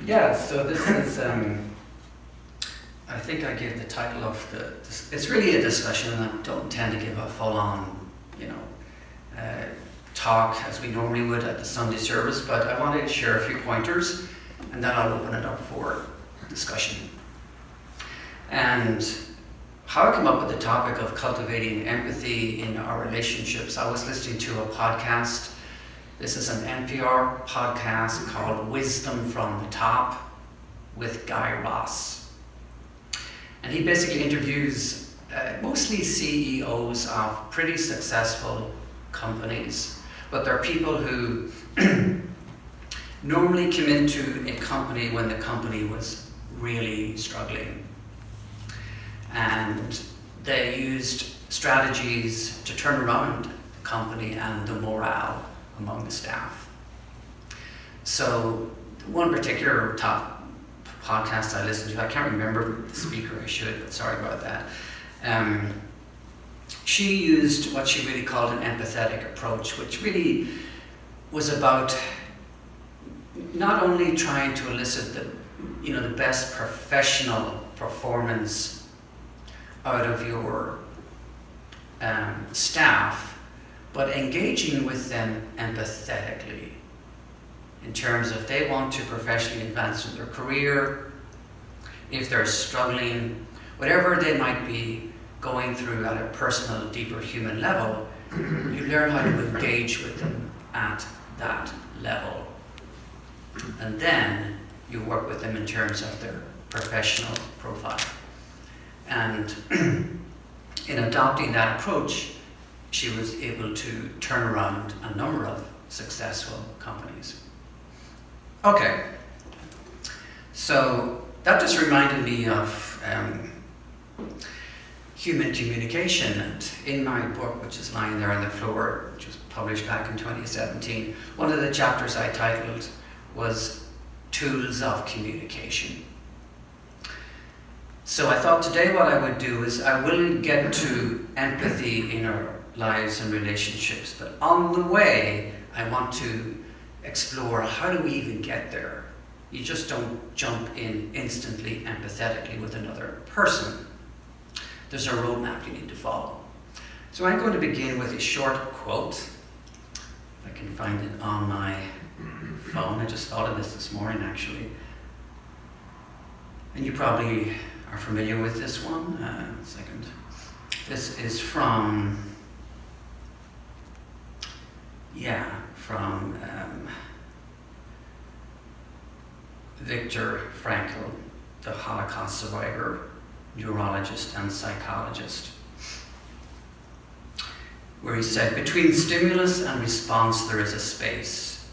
Yeah, so this is, I think I gave the title of it's really a discussion, and I don't intend to give a full-on, talk as we normally would at the Sunday service, but I wanted to share a few pointers, and then I'll open it up for discussion. And how I come up with the topic of cultivating empathy in our relationships, I was listening to a podcast. This is an NPR podcast called Wisdom from the Top with Guy Ross. And he basically interviews mostly CEOs of pretty successful companies, but they're people who normally come into a company when the company was really struggling. And they used strategies to turn around the company and the morale among the staff. So one particular top podcast I listened to, I can't remember the speaker, I should, but sorry about that. She used what she really called an empathetic approach, which really was about not only trying to elicit the best professional performance out of your staff, but engaging with them empathetically in terms of they want to professionally advance in their career, if they're struggling, whatever they might be going through at a personal, deeper human level, you learn how to engage with them at that level. And then you work with them in terms of their professional profile. And in adopting that approach, she was able to turn around a number of successful companies. Okay, so that just reminded me of human communication. And in my book, which is lying there on the floor, which was published back in 2017, one of the chapters I titled was Tools of Communication. So I thought today what I would do is I will get to empathy in our lives and relationships, but on the way I want to explore how do we even get there. You just don't jump in instantly empathetically with another person. There's a roadmap you need to follow. So I'm going to begin with a short quote. If I can find it on my phone. I just thought of this morning actually. And you probably are familiar with this one. Second. This is from Viktor Frankl, the Holocaust survivor, neurologist and psychologist, where he said, between stimulus and response there is a space.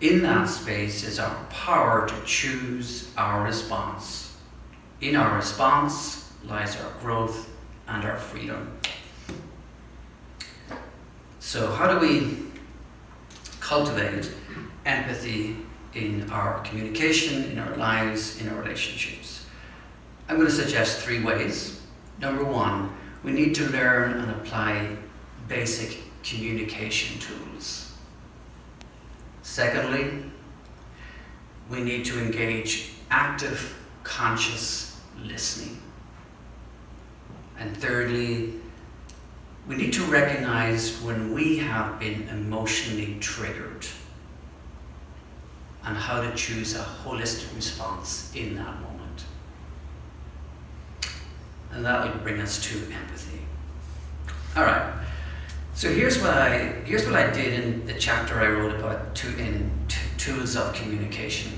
In that space is our power to choose our response. In our response lies our growth and our freedom. So how do we cultivate empathy in our communication, in our lives, in our relationships? I'm going to suggest 3 ways. Number 1, we need to learn and apply basic communication tools. Secondly, we need to engage active, conscious listening. And thirdly, we need to recognize when we have been emotionally triggered and how to choose a holistic response in that moment. And that will bring us to empathy. All right. So here's what I did in the chapter I wrote about tools of communication.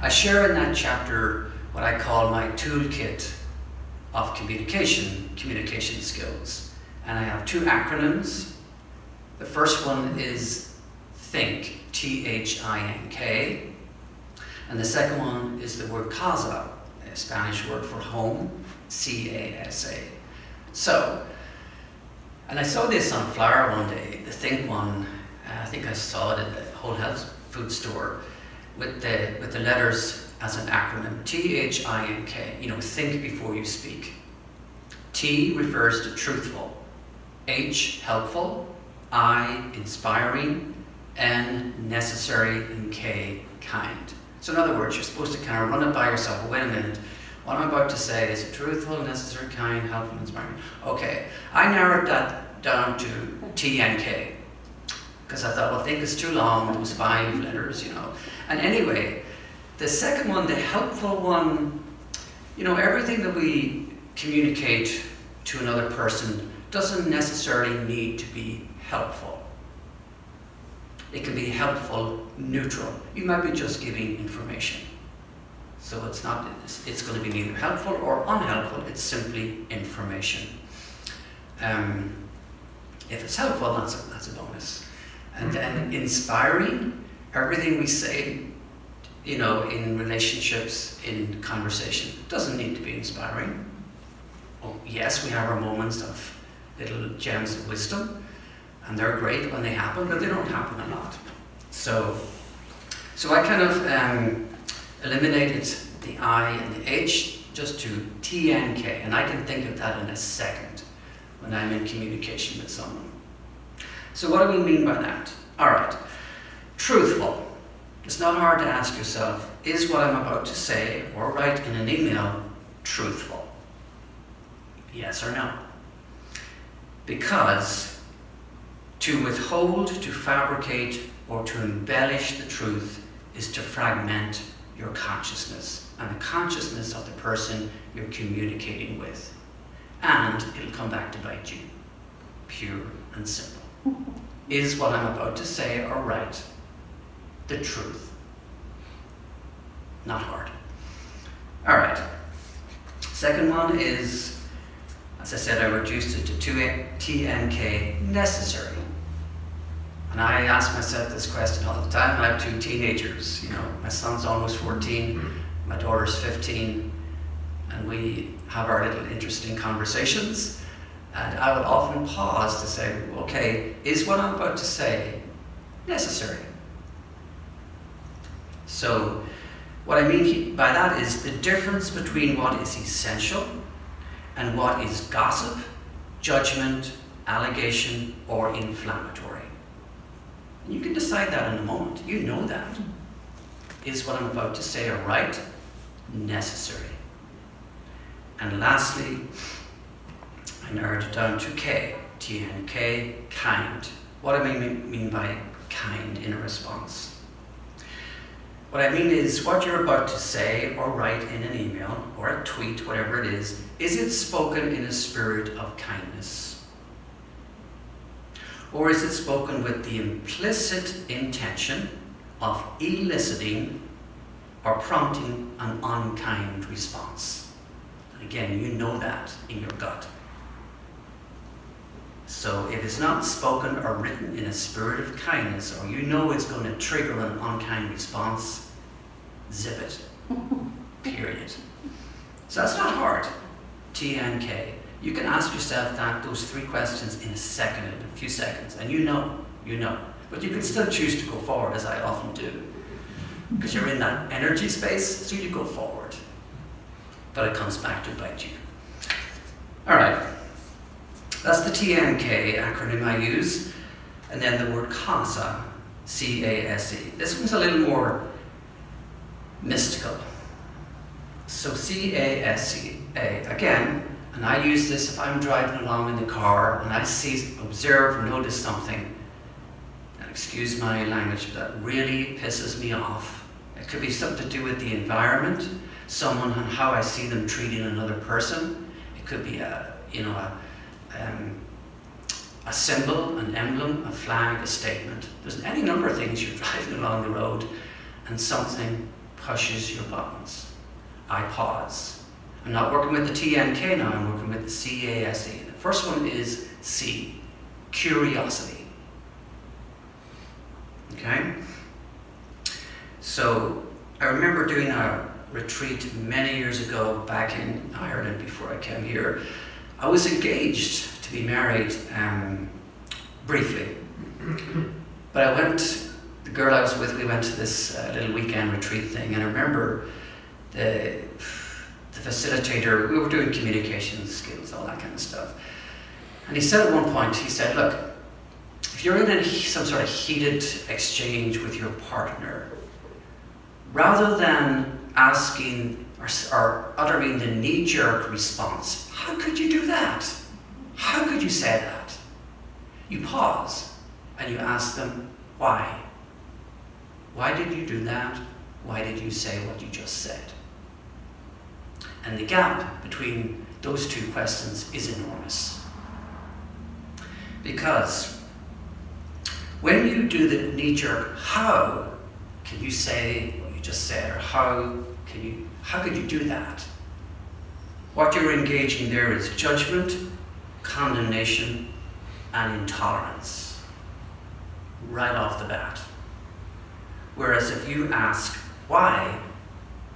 I share in that chapter what I call my toolkit of communication skills. And I have 2 acronyms. The first one is THINK, T-H-I-N-K. And the second one is the word casa, a Spanish word for home, C-A-S-A. So, and I saw this on a flyer one day, the Think one. I think I saw it at the Whole Health food store with the letters as an acronym, T-H-I-N-K. Think before you speak. T refers to truthful, H helpful, I inspiring, N, necessary, and K, kind. So in other words, you're supposed to kind of run it by yourself. Well, wait a minute. What I'm about to say is truthful, necessary, kind, helpful, inspiring. Okay, I narrowed that down to T and K because I thought, well, I think it's too long. It was 5 letters, you know. And anyway, the second one, the helpful one, you know, everything that we communicate to another person doesn't necessarily need to be helpful. It can be helpful, neutral. You might be just giving information. So it's going to be neither helpful or unhelpful, it's simply information. If it's helpful, that's a bonus. And then inspiring, everything we say, you know, in relationships, in conversation, doesn't need to be inspiring. Oh, yes, we have our moments of little gems of wisdom, and they're great when they happen, but they don't happen a lot. So I kind of eliminated the I and the H just to T and K, and I can think of that in a second when I'm in communication with someone. So what do we mean by that? All right, truthful. It's not hard to ask yourself, is what I'm about to say or write in an email truthful? Yes or no? Because to withhold, to fabricate, or to embellish the truth is to fragment your consciousness and the consciousness of the person you're communicating with. And it'll come back to bite you. Pure and simple. Is what I'm about to say or write the truth? Not hard. All right. Second one is, as I said, I reduced it to T and K, necessary. And I ask myself this question all the time. I have 2 teenagers. You know, my son's almost 14, my daughter's 15, and we have our little interesting conversations. And I would often pause to say, okay, is what I'm about to say necessary? So what I mean by that is the difference between what is essential and what is gossip, judgment, allegation, or inflammatory. And you can decide that in a moment. You know that. Is what I'm about to say or write necessary? And lastly, I narrowed it down to K, T and K, kind. What do I mean by kind in a response? What I mean is what you're about to say or write in an email or a tweet, whatever it is it spoken in a spirit of kindness? Or is it spoken with the implicit intention of eliciting or prompting an unkind response? And again, you know that in your gut. So if it's not spoken or written in a spirit of kindness, or you know it's going to trigger an unkind response, zip it. Period. So that's not hard. T and K. You can ask yourself those 3 questions in a second, in a few seconds, and you know. But you can still choose to go forward, as I often do, because you're in that energy space, so you go forward. But it comes back to bite you. All right. That's the TMK acronym I use. And then the word CASE, C-A-S-E. This one's a little more mystical. So C-A-S-E-A, again, and I use this if I'm driving along in the car and I notice something, and excuse my language, but that really pisses me off. It could be something to do with the environment, someone and how I see them treating another person. It could be a symbol, an emblem, a flag, a statement. There's any number of things. You're driving along the road and something pushes your buttons. I pause. I'm not working with the TNK now, I'm working with the CASE. The first one is C, curiosity. Okay? So I remember doing a retreat many years ago back in Ireland before I came here. I was engaged to be married briefly, but the girl I was with, we went to this little weekend retreat thing, and I remember the facilitator, we were doing communication skills, all that kind of stuff, and he said at one point, he said, look, if you're in some sort of heated exchange with your partner, rather than asking or uttering the knee-jerk response, how could you do that? How could you say that? You pause and you ask them, why? Why did you do that? Why did you say what you just said? And the gap between those two questions is enormous. Because when you do the knee-jerk, how can you say what you just said, or how could you do that? What you're engaging there is judgment, condemnation, and intolerance, right off the bat. Whereas if you ask, why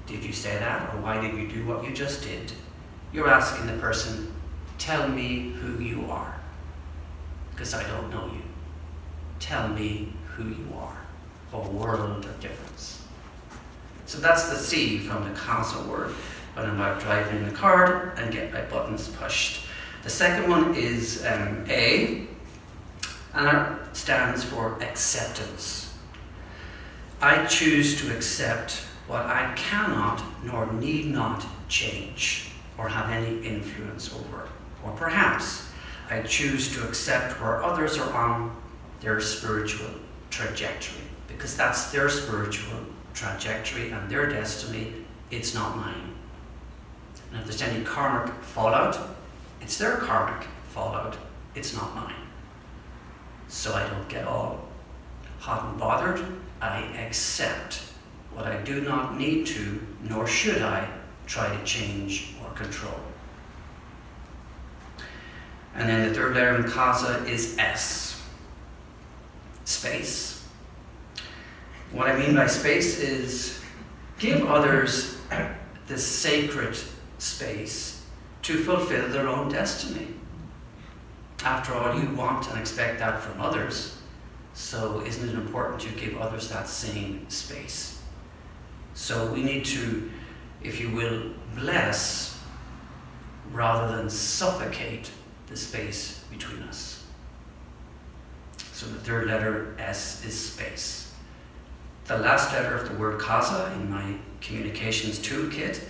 did you say that, or why did you do what you just did, you're asking the person, tell me who you are, because I don't know you. Tell me who you are. A world of difference. So that's the C from the CASA word when I'm out driving in the car and get my buttons pushed. The second one is A, and that stands for acceptance. I choose to accept what I cannot nor need not change or have any influence over. Or perhaps I choose to accept where others are on their spiritual trajectory, because that's their spiritual trajectory and their destiny, it's not mine. And if there's any karmic fallout, it's their karmic fallout, it's not mine. So I don't get all hot and bothered. I accept what I do not need to, nor should I, try to change or control. And then the third letter in CASA is S, space. What I mean by space is give others the sacred space to fulfill their own destiny. After all, you want and expect that from others, so isn't it important to give others that same space? So we need to, if you will, bless rather than suffocate the space between us. So the third letter, S, is space. The last letter of the word CASA in my communications toolkit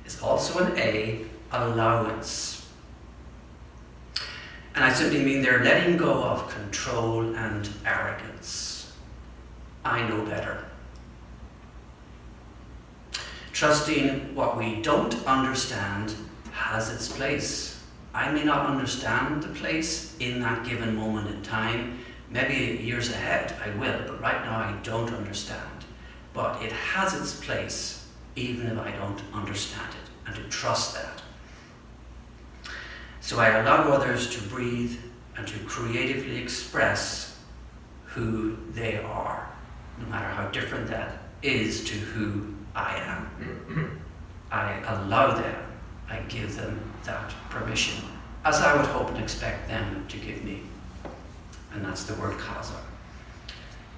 is also an A, allowance. And I simply mean they're letting go of control and arrogance. I know better. Trusting what we don't understand has its place. I may not understand the place in that given moment in time. Maybe years ahead I will, but right now I don't understand. But it has its place even if I don't understand it, and to trust that. So I allow others to breathe and to creatively express who they are, no matter how different that is to who I am. I allow them, I give them that permission, as I would hope and expect them to give me. And that's the word CASA.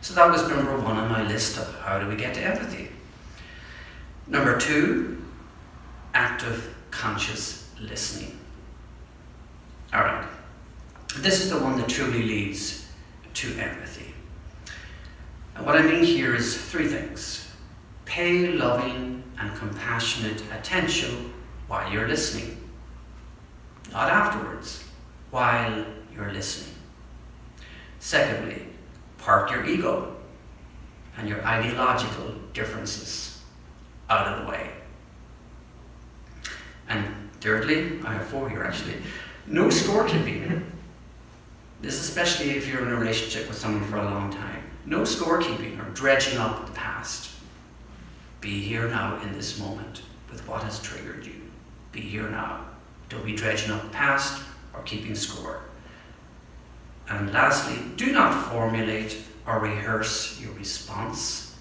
So that was number 1 on my list of how do we get to empathy. Number 2, active conscious listening. All right, this is the one that truly leads to empathy. And what I mean here is 3 things. Pay loving and compassionate attention while you're listening. Not afterwards, while you're listening. Secondly, park your ego and your ideological differences out of the way. And thirdly, I have 4 here actually, no scorekeeping. This is especially if you're in a relationship with someone for a long time. No scorekeeping or dredging up the past. Be here now in this moment with what has triggered you. Be here now. Don't be dredging up the past or keeping score. And lastly, do not formulate or rehearse your response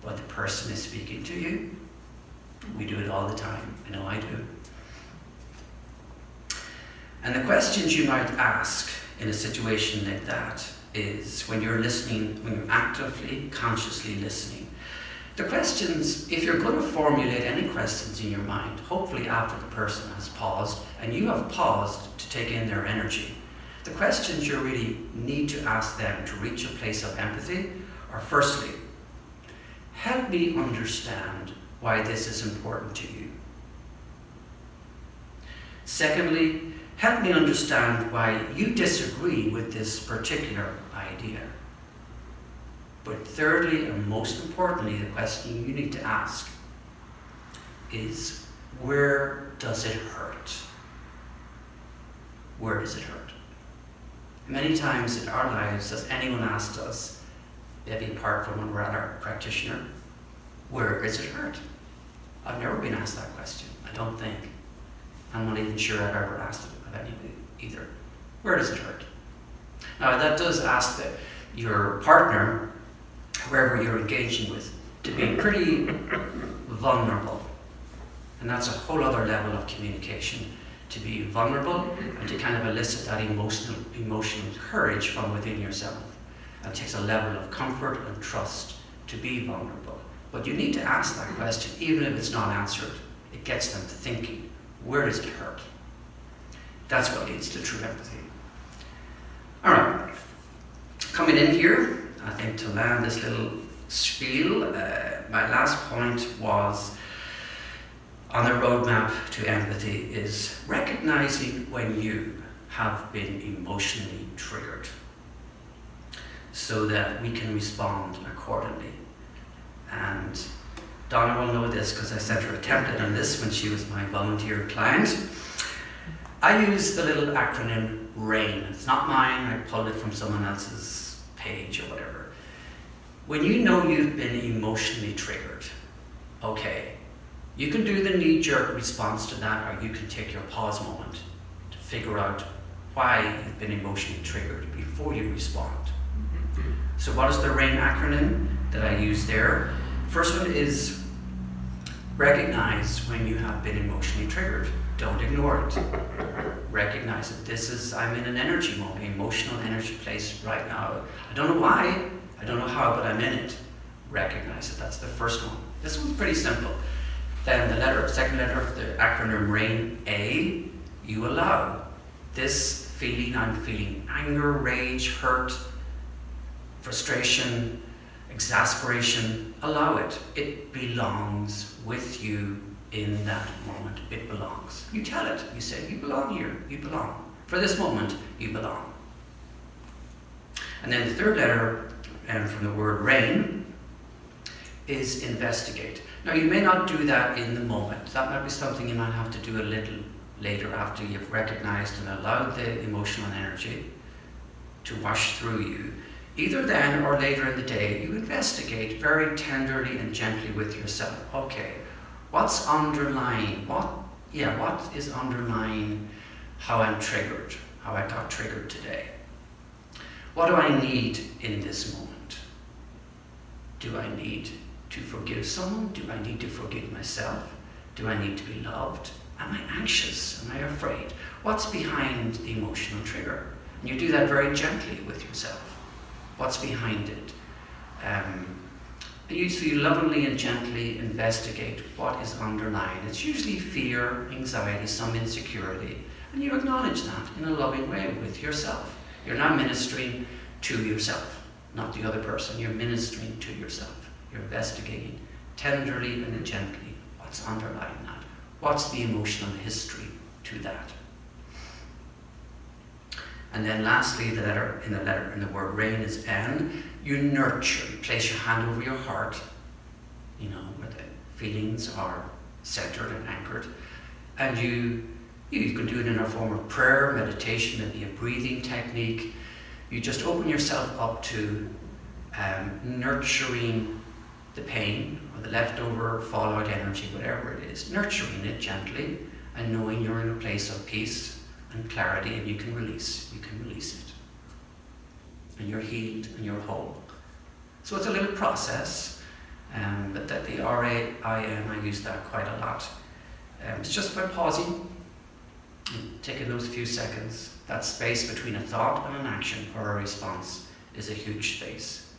while the person is speaking to you. We do it all the time. I know I do. And the questions you might ask in a situation like that is when you're listening, when you're actively, consciously listening. The questions, if you're going to formulate any questions in your mind, hopefully after the person has paused, and you have paused to take in their energy, The questions you really need to ask them to reach a place of empathy are, firstly, help me understand why this is important to you. Secondly, help me understand why you disagree with this particular idea. But thirdly, and most importantly, the question you need to ask is, where does it hurt? Where does it hurt? Many times in our lives, has anyone asked us, maybe apart from when we're at our practitioner, where does it hurt? I've never been asked that question, I don't think. I'm not even sure I've ever asked it of anybody either. Where does it hurt? Now that does ask that your partner, whoever you're engaging with, to be pretty vulnerable. And that's a whole other level of communication, to be vulnerable and to kind of elicit that emotional courage from within yourself. And it takes a level of comfort and trust to be vulnerable. But you need to ask that question, even if it's not answered. It gets them thinking, where does it hurt? That's what leads to true empathy. All right, coming in here, I think to land this little spiel, my last point was on the roadmap to empathy is recognizing when you have been emotionally triggered so that we can respond accordingly. And Donna will know this because I sent her a template on this when she was my volunteer client. I use the little acronym RAIN. It's not mine, I pulled it from someone else's page or whatever. When you know you've been emotionally triggered, okay, you can do the knee-jerk response to that, or you can take your pause moment to figure out why you've been emotionally triggered before you respond. So what is the RAIN acronym that I use there? First one is recognize when you have been emotionally triggered. Don't ignore it. Recognize it. I'm in an energy moment, emotional energy place right now. I don't know why, I don't know how, but I'm in it. Recognize it. That's the first one. This one's pretty simple. Then the second letter of the acronym RAIN, A, you allow. This feeling, I'm feeling anger, rage, hurt, frustration, exasperation, allow it. It belongs with you in that moment. It belongs. You tell it. You say, you belong here. You belong. For this moment, you belong. And then the third letter from the word RAIN is investigate. Now you may not do that in the moment. That might be something you might have to do a little later after you've recognized and allowed the emotional energy to wash through you. Either then or later in the day, you investigate very tenderly and gently with yourself. Okay, what's underlying? What is underlying how I'm triggered, how I got triggered today? What do I need in this moment? Do I need to forgive someone? Do I need to forgive myself? Do I need to be loved? Am I anxious? Am I afraid? What's behind the emotional trigger? And you do that very gently with yourself. What's behind it? So you lovingly and gently investigate what is underlying. It's usually fear, anxiety, some insecurity, and you acknowledge that in a loving way with yourself. You're not ministering to yourself, not the other person. You're ministering to yourself. You're investigating tenderly and gently what's underlying that. What's the emotional history to that? And then lastly, the letter in the word RAIN is N. You nurture. You place your hand over your heart, where the feelings are centered and anchored. And you can do it in a form of prayer, meditation, maybe a breathing technique. You just open yourself up to nurturing the pain or the leftover fallout energy, whatever it is, nurturing it gently and knowing you're in a place of peace and clarity, and you can release it. And you're healed and you're whole. So it's a little process, but that the RAIN, I use that quite a lot. It's just by pausing, and taking those few seconds. That space between a thought and an action for a response is a huge space.